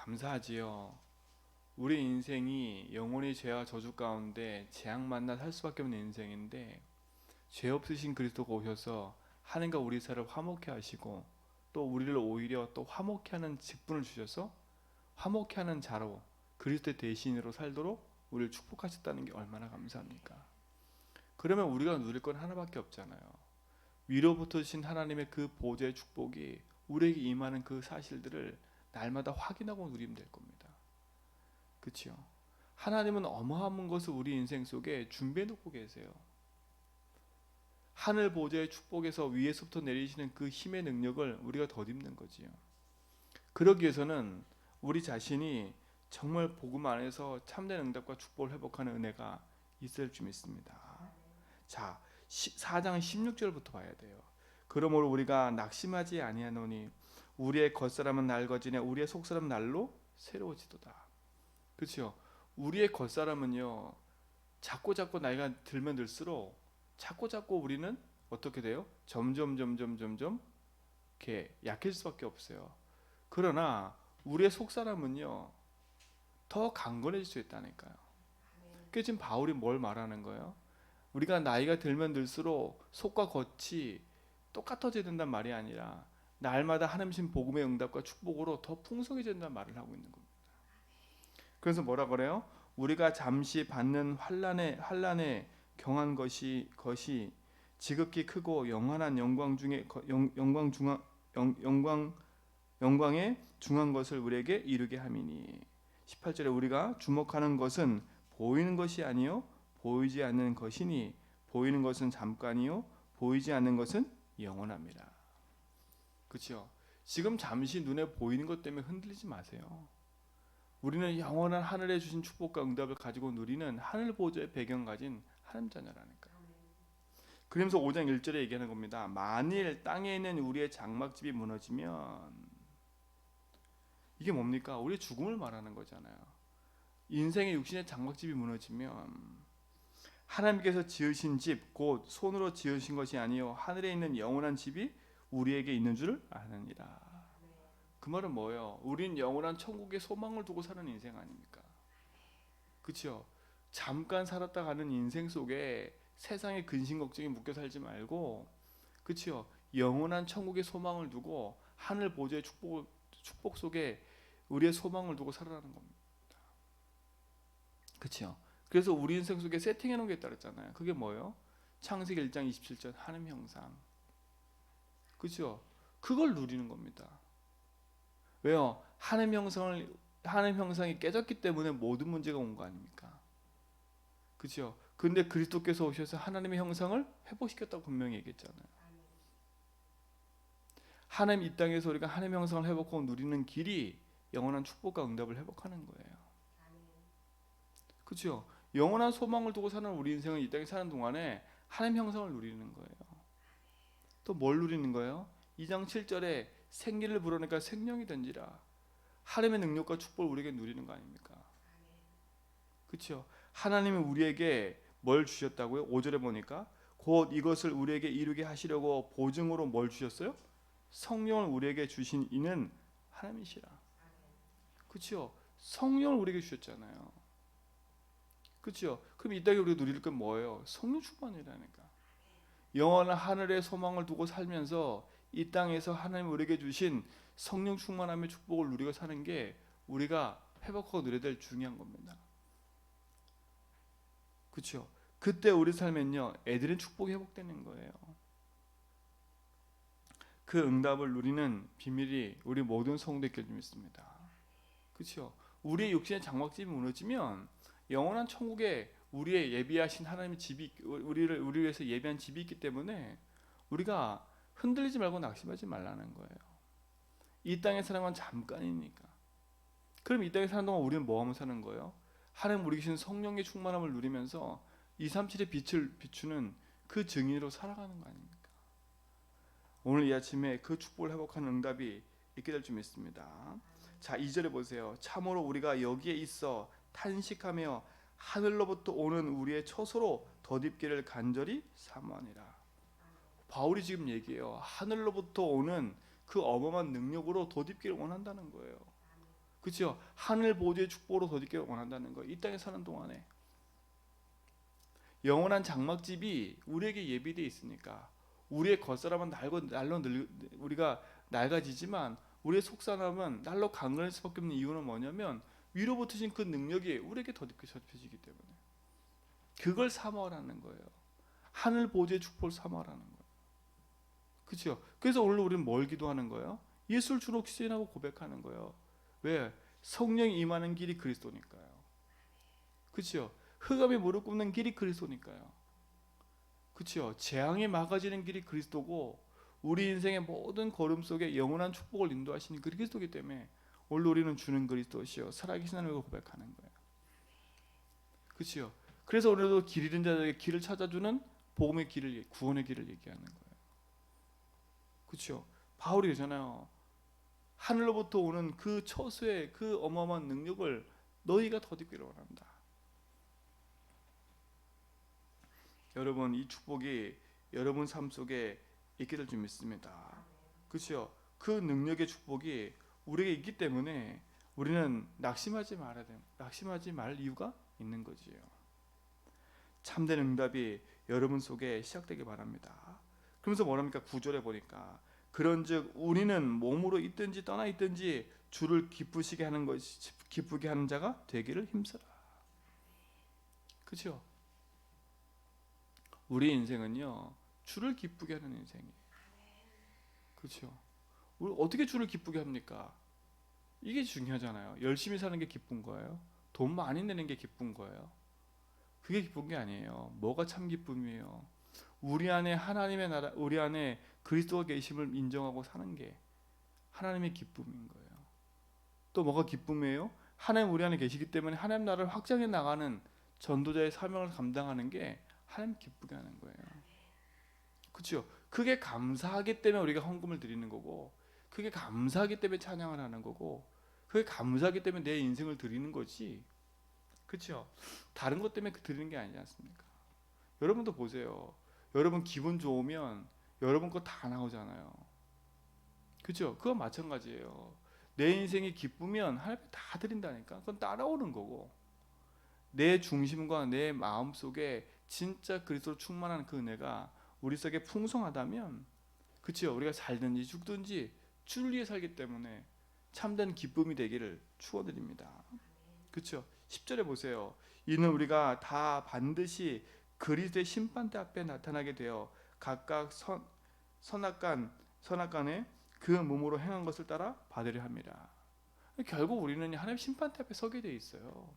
감사하지요. 우리 인생이 영원히 죄와 저주 가운데 재앙 만나 살 수밖에 없는 인생인데, 죄 없으신 그리스도가 오셔서 하나님과 우리 사이를 화목케 하시고 또 우리를 오히려 또 화목케 하는 직분을 주셔서 화목케 하는 자로 그리스도의 대신으로 살도록 우리를 축복하셨다는 게 얼마나 감사합니까? 그러면 우리가 누릴 건 하나밖에 없잖아요. 위로부터 주신 하나님의 그 보좌의 축복이 우리에게 임하는 그 사실들을 날마다 확인하고 누리면 될 겁니다. 그렇죠? 하나님은 어마어마한 것을 우리 인생 속에 준비해 놓고 계세요. 하늘 보좌의 축복에서 위에서부터 내리시는 그 힘의 능력을 우리가 덧입는 거지요. 그러기 위해서는 우리 자신이 정말 복음 안에서 참된 응답과 축복을 회복하는 은혜가 있을 줄 믿습니다. 자, 4장 16절부터 봐야 돼요. 그러므로 우리가 낙심하지 아니하노니 우리의 겉사람은 낡아지네 우리의 속사람은 날로 새로워지도다. 그렇죠? 우리의 겉사람은요, 자꾸 나이가 들면 들수록 자꾸 우리는 어떻게 돼요? 점점 이렇게 약해질 수밖에 없어요. 그러나 우리의 속사람은요, 더 강건해질 수 있다니까요. 그게 지금 바울이 뭘 말하는 거예요? 우리가 나이가 들면 들수록 속과 겉이 똑같아져야 된다는 말이 아니라 날마다 하나님 복음의 응답과 축복으로 더 풍성해진다는 말을 하고 있는 겁니다. 그래서 뭐라 그래요? 우리가 잠시 받는 환난에 경한 것이 지극히 크고 영원한 영광 중에 영광의 중한 것을 우리에게 이루게 함이니. 18절에 우리가 주목하는 것은 보이는 것이 아니요 보이지 않는 것이니 보이는 것은 잠깐이요 보이지 않는 것은 영원합니다. 그렇죠? 지금 잠시 눈에 보이는 것 때문에 흔들리지 마세요. 우리는 영원한 하늘에 주신 축복과 응답을 가지고 누리는 하늘 보좌의 배경 가진 하나님 자녀라니까요. 그러면서 5장 1절에 얘기하는 겁니다. 만일 땅에 있는 우리의 장막집이 무너지면, 이게 뭡니까? 우리의 죽음을 말하는 거잖아요. 인생의 육신의 장막집이 무너지면 하나님께서 지으신 집 곧 손으로 지으신 것이 아니요 하늘에 있는 영원한 집이 우리에게 있는 줄 아느니라. 그 말은 뭐예요? 우린 영원한 천국의 소망을 두고 사는 인생 아닙니까? 그렇죠? 잠깐 살았다 가는 인생 속에 세상의 근심 걱정이 묶여 살지 말고, 그렇죠? 영원한 천국의 소망을 두고 하늘 보좌의 축복 속에 우리의 소망을 두고 살아가는 겁니다. 그렇죠? 그래서 우리 인생 속에 세팅해 놓은 게 있다 그랬잖아요. 그게 뭐예요? 창세기 1장 27절 하나님 형상. 그렇죠? 그걸 누리는 겁니다. 왜요? 하나님 형상이 깨졌기 때문에 모든 문제가 온 거 아닙니까? 그렇죠? 근데 그리스도께서 오셔서 하나님의 형상을 회복시켰다고 분명히 얘기했잖아요. 하나님 이 땅에서 우리가 하나님의 형상을 회복하고 누리는 길이 영원한 축복과 응답을 회복하는 거예요. 그렇죠? 영원한 소망을 두고 사는 우리 인생은 이 땅에 사는 동안에 하나님 형상을 누리는 거예요. 또 뭘 누리는 거예요? 2장 7절에 생기를 불어내니까 생명이 된지라. 하나님의 능력과 축복을 우리에게 누리는 거 아닙니까? 그렇죠? 하나님이 우리에게 뭘 주셨다고요? 5절에 보니까 곧 이것을 우리에게 이루게 하시려고 보증으로 뭘 주셨어요? 성령을 우리에게 주신 이는 하나님이시라. 그렇죠? 성령을 우리에게 주셨잖아요. 그렇죠? 그럼 이 땅에 우리가 누릴 건 뭐예요? 성령 충만이라니까. 영원한 하늘의 소망을 두고 살면서 이 땅에서 하나님 우리에게 주신 성령 충만함의 축복을 누리고 사는 게 우리가 회복하고 누려야 될 중요한 겁니다. 그렇죠? 그때 우리 삶엔요 애들의 축복이 회복되는 거예요. 그 응답을 누리는 비밀이 우리 모든 성도에 있길 믿습니다. 그렇죠? 우리의 육신의 장막집이 무너지면 영원한 천국에 우리의 예비하신 하나님의 집이 우리 위해서 예비한 집이 있기 때문에 우리가 흔들리지 말고 낙심하지 말라는 거예요. 이 땅에 사는 건 잠깐이니까. 그럼 이 땅에 사는 동안 우리는 뭐 하면 사는 거예요? 하나님 우리 계신 성령의 충만함을 누리면서 237의 빛을 비추는 그 증인으로 살아가는 거 아닙니까? 오늘 이 아침에 그 축복을 회복하는 응답이 있게 될 줄 믿습니다. 자, 2절에 보세요. 참으로 우리가 여기에 있어 탄식하며 하늘로부터 오는 우리의 처소로 덧입기를 간절히 사모하니라. 바울이 지금 얘기해요. 하늘로부터 오는 그 어마어마한 능력으로 덧입기를 원한다는 거예요. 그렇죠? 하늘 보좌의 축복으로 덧입기를 원한다는 거예요. 이 땅에 사는 동안에 영원한 장막집이 우리에게 예비되어 있으니까 우리의 겉사람은 우리가 낡아지지만 우리의 속사람은 날로 강건할 수밖에 없는 이유는 뭐냐면 위로부터 주신 그 능력이 우리에게 덧입겨 져지기 때문에 그걸 사모하라는 거예요. 하늘 보좌의 축복을 사모하라는 거예요. 그렇죠? 그래서 오늘 우리는 뭘 기도하는 거예요? 예수를 주로 시인하고 고백하는 거예요. 왜? 성령이 임하는 길이 그리스도니까요. 그렇죠? 흑암에 무릎 꿇는 길이 그리스도니까요. 그렇죠? 재앙에 막아지는 길이 그리스도고 우리 인생의 모든 걸음 속에 영원한 축복을 인도하시는 그리스도이기 때문에 오늘 우리는 주는 그리스도시요 살아계신 하나님을 고백하는 거예요. 그렇죠? 그래서 오늘도 길 잃은 자들에게 길을 찾아주는 복음의 길을, 구원의 길을 얘기하는 거예요. 그렇죠? 바울이 그러잖아요. 하늘로부터 오는 그 처수의 그 어마어마한 능력을 너희가 덧입기를 원한다. 여러분, 이 축복이 여러분 삶 속에 있기를 좀 믿습니다. 그렇죠? 그 능력의 축복이 우리에게 있기 때문에 우리는 낙심하지 말 이유가 있는 거지요. 참된 응답이 여러분 속에 시작되길 바랍니다. 그러면서 뭐랍니까? 9절에 보니까 그런즉 우리는 몸으로 있든지 떠나 있든지 주를 기쁘게 하는 자가 되기를 힘쓰라. 그렇죠? 우리 인생은요 주를 기쁘게 하는 인생이에요. 그렇죠? 우리 어떻게 주를 기쁘게 합니까? 이게 중요하잖아요. 열심히 사는 게 기쁜 거예요? 돈 많이 내는 게 기쁜 거예요? 그게 기쁜 게 아니에요. 뭐가 참 기쁨이에요? 우리 안에 하나님의 나라, 우리 안에 그리스도가 계심을 인정하고 사는 게 하나님의 기쁨인 거예요. 또 뭐가 기쁨이에요? 하나님 우리 안에 계시기 때문에 하나님 나라를 확장해 나가는 전도자의 사명을 감당하는 게 하나님 기쁘게 하는 거예요. 그렇죠? 그게 감사하기 때문에 우리가 헌금을 드리는 거고, 그게 감사하기 때문에 찬양을 하는 거고, 그게 감사하기 때문에 내 인생을 드리는 거지. 그렇죠? 다른 것 때문에 드리는 게 아니지 않습니까? 여러분도 보세요. 여러분 기분 좋으면 여러분 거 다 나오잖아요. 그렇죠? 그건 마찬가지예요. 내 인생이 기쁘면 하나님 다 드린다니까. 그건 따라오는 거고, 내 중심과 내 마음 속에 진짜 그리스도로 충만한 그 은혜가 우리 속에 풍성하다면, 그렇죠? 우리가 살든지 죽든지 주를 위해 살기 때문에 참된 기쁨이 되기를 축원드립니다. 그렇죠? 10절에 보세요. 이는 우리가 다 반드시 그리스도의 심판대 앞에 나타나게 되어 각각 선악간에 그 몸으로 행한 것을 따라 받으려 합니다. 결국 우리는 하나님 심판대 앞에 서게 돼 있어요.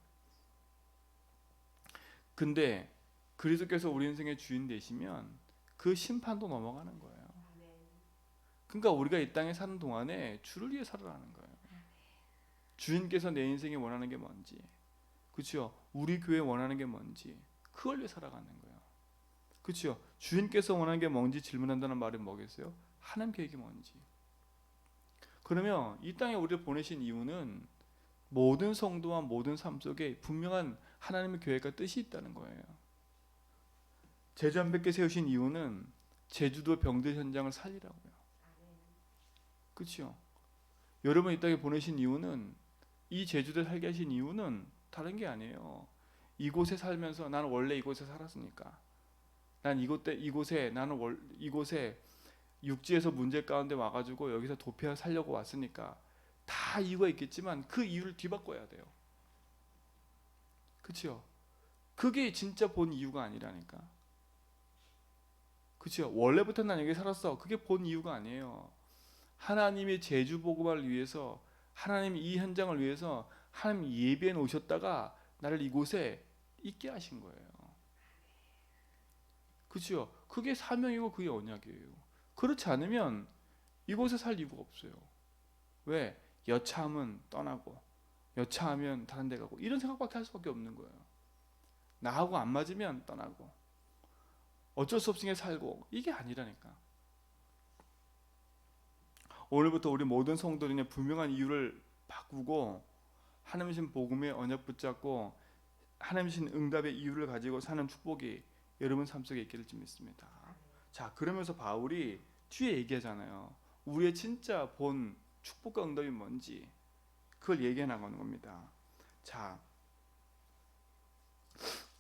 근데 그리스도께서 우리 인생의 주인 되시면 그 심판도 넘어가는 거예요. 그러니까 우리가 이 땅에 사는 동안에 주를 위해 살아라는 거예요. 주인께서 내 인생에 원하는 게 뭔지, 그렇죠? 우리 교회 원하는 게 뭔지 그걸 위해 살아가는 거예요. 그렇죠? 주인께서 원하는 게 뭔지 질문한다는 말은 뭐겠어요? 하나님 계획이 뭔지. 그러면 이 땅에 우리를 보내신 이유는 모든 성도와 모든 삶 속에 분명한 하나님의 계획과 뜻이 있다는 거예요. 제주 한백개 세우신 이유는 제주도 병들 현장을 살리라고요. 그렇죠? 여러분 이 땅에 보내신 이유는, 이 제주도에 살게 하신 이유는 다른 게 아니에요. 이곳에 살면서 나는 원래 이곳에 살았으니까, 난 이곳에 육지에서 문제 가운데 와가지고 여기서 도피해 살려고 왔으니까 다 이유가 있겠지만 그 이유를 뒤바꿔야 돼요. 그렇죠? 그게 진짜 본 이유가 아니라니까. 그렇죠? 원래부터 난 여기 살았어. 그게 본 이유가 아니에요. 하나님의 제주 복음을 위해서, 하나님이 이 현장을 위해서 하나님 예비해 놓으셨다가 나를 이곳에 있게 하신 거예요. 그렇죠? 그게 사명이고 그게 언약이에요. 그렇지 않으면 이곳에 살 이유가 없어요. 왜? 여차하면 떠나고, 여차하면 다른 데 가고, 이런 생각밖에 할 수밖에 없는 거예요. 나하고 안 맞으면 떠나고, 어쩔 수 없으니까 살고, 이게 아니라니까. 오늘부터 우리 모든 성도들이 분명한 이유를 바꾸고 하나님 신 복음의 언약 붙잡고 하나님 신 응답의 이유를 가지고 사는 축복이 여러분 삶 속에 있기를 믿습니다. 자, 그러면서 바울이 뒤에 얘기하잖아요. 우리의 진짜 본 축복과 응답이 뭔지, 그걸 얘기해 나가는 겁니다. 자,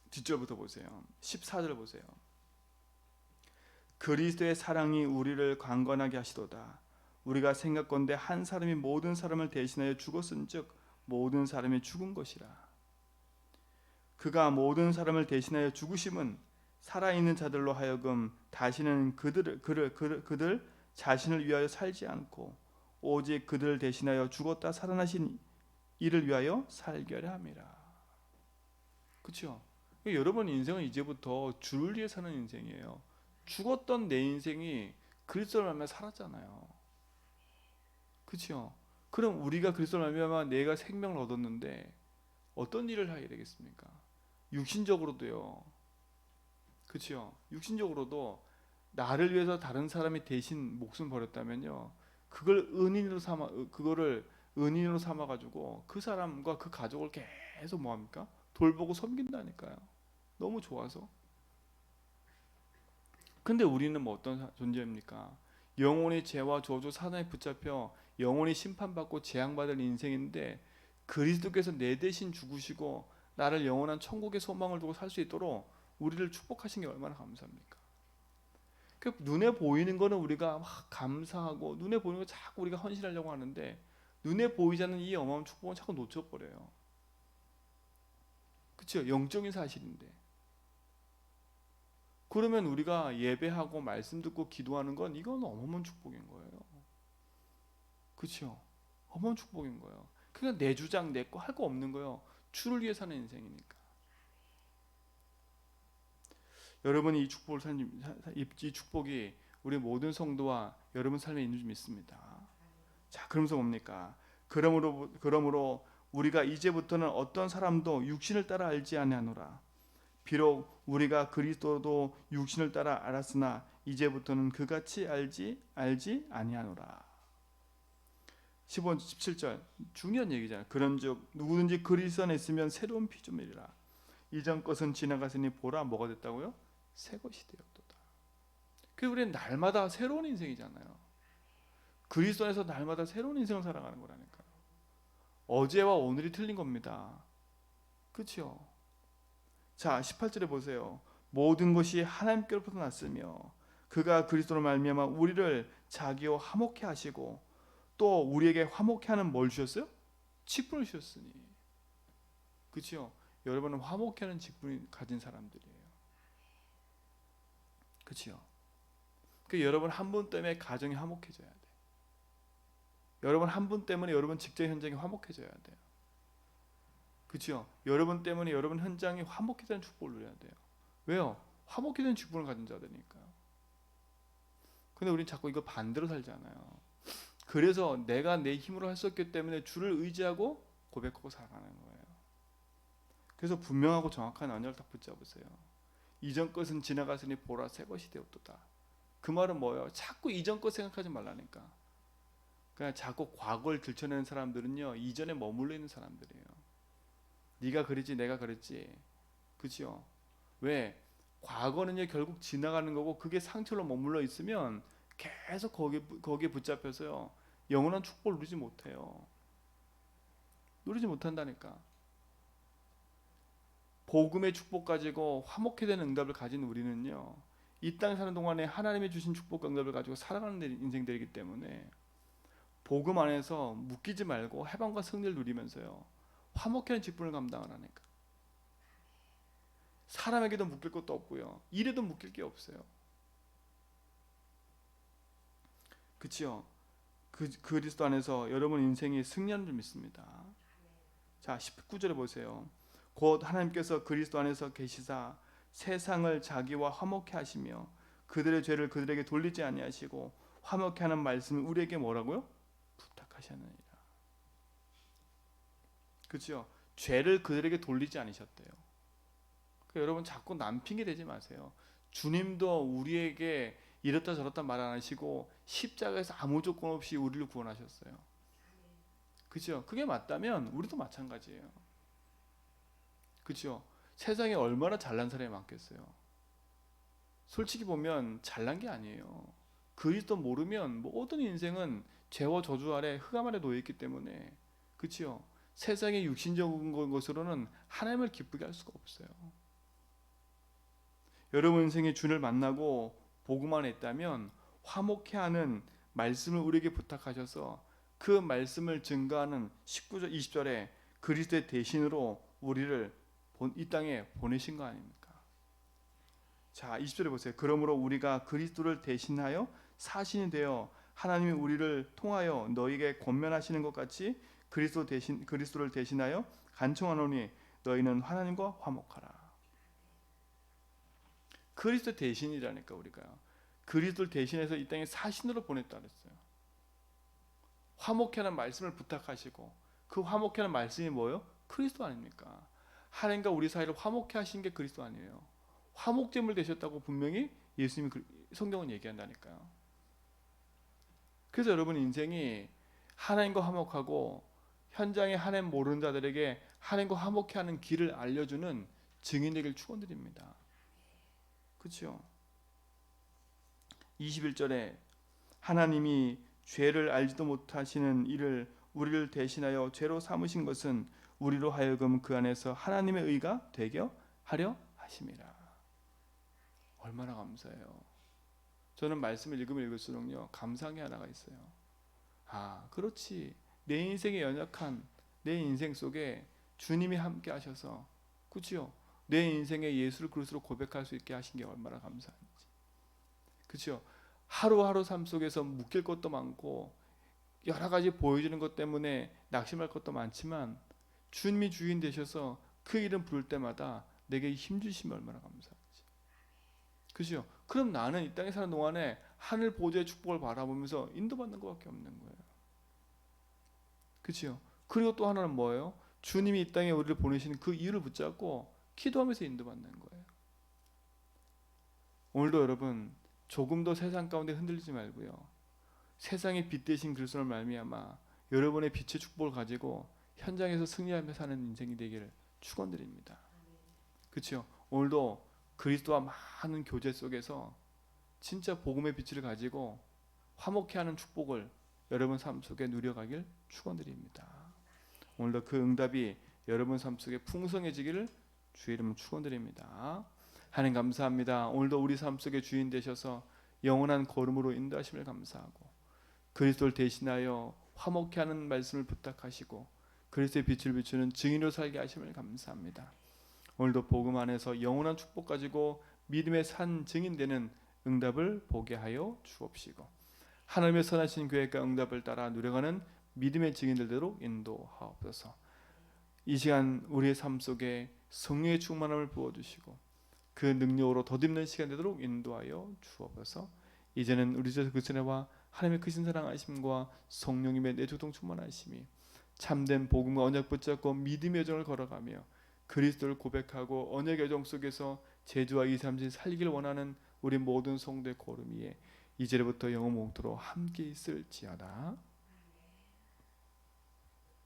뒷절부터 보세요. 14절 보세요. 그리스도의 사랑이 우리를 강건하게 하시도다. 우리가 생각건대 한 사람이 모든 사람을 대신하여 죽었은즉 모든 사람이 죽은 것이라. 그가 모든 사람을 대신하여 죽으심은 살아있는 자들로 하여금 다시는 그들 자신을 위하여 살지 않고 오직 그들을 대신하여 죽었다 살아나신 이를 위하여 살게 하려 함이라. 그렇죠? 여러분 인생은 이제부터 주를 위해 사는 인생이에요. 죽었던 내 인생이 그리스도를 말미암아 살았잖아요. 그렇죠? 그럼 우리가 그리스도를 말미암아 내가 생명을 얻었는데 어떤 일을 하게 되겠습니까? 육신적으로도요. 그렇죠? 육신적으로도 나를 위해서 다른 사람이 대신 목숨 버렸다면요. 그거를 은인으로 삼아 가지고 그 사람과 그 가족을 계속 뭐 합니까? 돌보고 섬긴다니까요. 너무 좋아서. 근데 우리는 뭐 어떤 존재입니까? 영혼이 죄와 저주 사단에 붙잡혀 영혼이 심판받고 재앙받을 인생인데 그리스도께서 내 대신 죽으시고 나를 영원한 천국의 소망을 두고 살 수 있도록 우리를 축복하신 게 얼마나 감사합니까? 그 눈에 보이는 거는 우리가 막 감사하고 눈에 보이는 거 자꾸 우리가 헌신하려고 하는데 눈에 보이지 않는 이 어마어마한 축복은 자꾸 놓쳐버려요. 그렇죠? 영적인 사실인데. 그러면 우리가 예배하고 말씀 듣고 기도하는 건 이건 어마어마한 축복인 거예요. 그렇죠? 어마어마한 축복인 거예요. 그러니까 내 주장 내 거 할 거 없는 거예요. 주를 위해 사는 인생이니까. 여러분이 이 축복이 우리 모든 성도와 여러분 삶에 있는 줄 믿습니다. 자, 그러면서 뭡니까? 그러므로 우리가 이제부터는 어떤 사람도 육신을 따라 알지 아니하노라. 비록 우리가 그리스도도 육신을 따라 알았으나 이제부터는 그같이 알지 아니하노라. 17절 중요한 얘기잖아요. 그런즉 누구든지 그리스도 안에 있으면 새로운 피조물이라. 이전 것은 지나갔으니 보라 뭐가 됐다고요? 새 것이 되었도다. 그 우리는 날마다 새로운 인생이잖아요. 그리스도 안에서 날마다 새로운 인생을 살아가는 거라니까요. 어제와 오늘이 틀린 겁니다. 그렇죠? 자, 18절에 보세요. 모든 것이 하나님께로부터 났으며 그가 그리스도로 말미암아 우리를 자기와 화목케 하시고 또 우리에게 화목케 하는 뭘 주셨어요? 직분을 주셨으니. 그렇죠? 여러분은 화목케 하는 직분을 가진 사람들이에요. 그렇죠? 그 여러분 한 분 때문에 가정이 화목해져야 돼. 여러분 한 분 때문에 여러분 직장 현장이 화목해져야 돼요. 그렇죠? 여러분 때문에 여러분 현장이 화목해지는 축복을 누려야 돼요. 왜요? 화목해지는 직분을 가진 자들이니까요. 근데 우리는 자꾸 이거 반대로 살잖아요. 그래서 내가 내 힘으로 할 수 없기 때문에 주를 의지하고 고백하고 살아가는 거예요. 그래서 분명하고 정확한 언약을 딱 붙잡으세요. 이전 것은 지나갔으니 보라 새 것이 되었도다. 그 말은 뭐예요? 자꾸 이전 것 생각하지 말라니까. 그냥 자꾸 과거를 들춰내는 사람들은요 이전에 머물러 있는 사람들이에요. 네가 그랬지 내가 그랬지. 그렇죠? 왜? 과거는요 결국 지나가는 거고 그게 상처로 머물러 있으면 계속 거기에 붙잡혀서요 영원한 축복을 누리지 못해요. 누리지 못한다니까. 복음의 축복 가지고 화목해 되는 응답을 가진 우리는요 이 땅에 사는 동안에 하나님이 주신 축복과 응답을 가지고 살아가는 인생들이기 때문에 복음 안에서 묶이지 말고 해방과 승리를 누리면서요 화목해 하는 직분을 감당하라니까. 사람에게도 묶일 것도 없고요 일에도 묶일 게 없어요. 그치요? 그리스도 안에서 여러분 인생이 승리하는 줄 믿습니다. 자 19절에 보세요. 곧 하나님께서 그리스도 안에서 계시사 세상을 자기와 화목케 하시며 그들의 죄를 그들에게 돌리지 아니하시고 화목케 하는 말씀을 우리에게 뭐라고요? 부탁하셨느니라. 그렇죠? 죄를 그들에게 돌리지 않으셨대요. 그러니까 여러분 자꾸 남 핑계 대지 마세요. 주님도 우리에게 이렇다 저렇다 말 안 하시고 십자가에서 아무 조건 없이 우리를 구원하셨어요. 그렇죠? 그게 맞다면 우리도 마찬가지예요. 그렇죠? 세상에 얼마나 잘난 사람이 많겠어요. 솔직히 보면 잘난 게 아니에요. 그리스도 모르면 모든 인생은 죄와 저주 아래 흑암 아래 놓여 있기 때문에 그렇죠? 세상의 육신적인 것으로는 하나님을 기쁘게 할 수가 없어요. 여러분 인생의 주를 만나고 복음만 했다면 화목해하는 말씀을 우리에게 부탁하셔서 그 말씀을 증거하는 19절 20절에 그리스도의 대신으로 우리를 이 땅에 보내신 거 아닙니까? 자, 20절에 보세요. 그러므로 우리가 그리스도를 대신하여 사신이 되어 하나님이 우리를 통하여 너희에게 권면하시는 것 같이 그리스도를 대신하여 간청하노니 너희는 하나님과 화목하라. 그리스도 대신이라니까. 우리가 그리스도를 대신해서 이 땅에 사신으로 보냈다 그랬어요. 화목해하는 말씀을 부탁하시고 그 화목해하는 말씀이 뭐예요? 그리스도 아닙니까? 하나님과 우리 사이를 화목해 하신 게 그리스도 아니에요. 화목제물 되셨다고 분명히 예수님이 성경은 얘기한다니까요. 그래서 여러분 인생이 하나님과 화목하고 현장에 하나님 모르는 자들에게 하나님과 화목해하는 길을 알려주는 증인 되길 축원드립니다. 그렇죠? 21절에 하나님이 죄를 알지도 못하시는 이를 우리를 대신하여 죄로 삼으신 것은 우리로 하여금 그 안에서 하나님의 의가 되게 하려 하심이라. 얼마나 감사해요. 저는 말씀을 읽으면 읽을수록요 감사한 게 하나가 있어요. 아, 그렇지. 내 인생의 연약한 내 인생 속에 주님이 함께 하셔서, 그렇죠? 내 인생에 예수를 그리스도로 고백할 수 있게 하신 게 얼마나 감사한지. 그렇죠? 하루하루 삶 속에서 묶일 것도 많고 여러 가지 보여주는 것 때문에 낙심할 것도 많지만 주님이 주인 되셔서 그 이름 부를 때마다 내게 힘 주시면 얼마나 감사한지. 그렇죠? 그럼 나는 이 땅에 사는 동안에 하늘 보좌의 축복을 바라보면서 인도받는 것밖에 없는 거예요. 그렇죠? 그리고 또 하나는 뭐예요? 주님이 이 땅에 우리를 보내신 그 이유를 붙잡고 기도하면서 인도받는 거예요. 오늘도 여러분 조금 더 세상 가운데 흔들리지 말고요. 세상의 빛 대신 그리스도를 말미암아 여러분의 빛의 축복을 가지고 현장에서 승리하며 사는 인생이 되기를 축원드립니다. 그렇죠? 오늘도 그리스도와 많은 교제 속에서 진짜 복음의 빛을 가지고 화목해하는 축복을 여러분 삶 속에 누려가길 축원드립니다. 오늘도 그 응답이 여러분 삶 속에 풍성해지기를 주의 이름으로 축원드립니다. 하나님 감사합니다. 오늘도 우리 삶 속에 주인 되셔서 영원한 걸음으로 인도하심을 감사하고 그리스도를 대신하여 화목해하는 말씀을 부탁하시고 그리스도의 빛을 비추는 증인으로 살게 하심을 감사합니다. 오늘도 복음 안에서 영원한 축복 가지고 믿음의 산 증인되는 응답을 보게 하여 주옵시고 하나님의 선하신 계획과 응답을 따라 누려가는 믿음의 증인들대로 인도하옵소서. 이 시간 우리의 삶 속에 성령의 충만함을 부어주시고 그 능력으로 덧입는 시간 되도록 인도하여 주옵소서. 이제는 우리 주 그리스도와 하나님의 크신 사랑하심과 성령님의 내주동 충만하심이 참된 복음과 언약 붙잡고 믿음의 여정을 걸어가며 그리스도를 고백하고 언약의 여정 속에서 제주와 이삼신 살기를 원하는 우리 모든 성도의 걸음 위에 이제부터 영원 목도로 함께 있을지어다.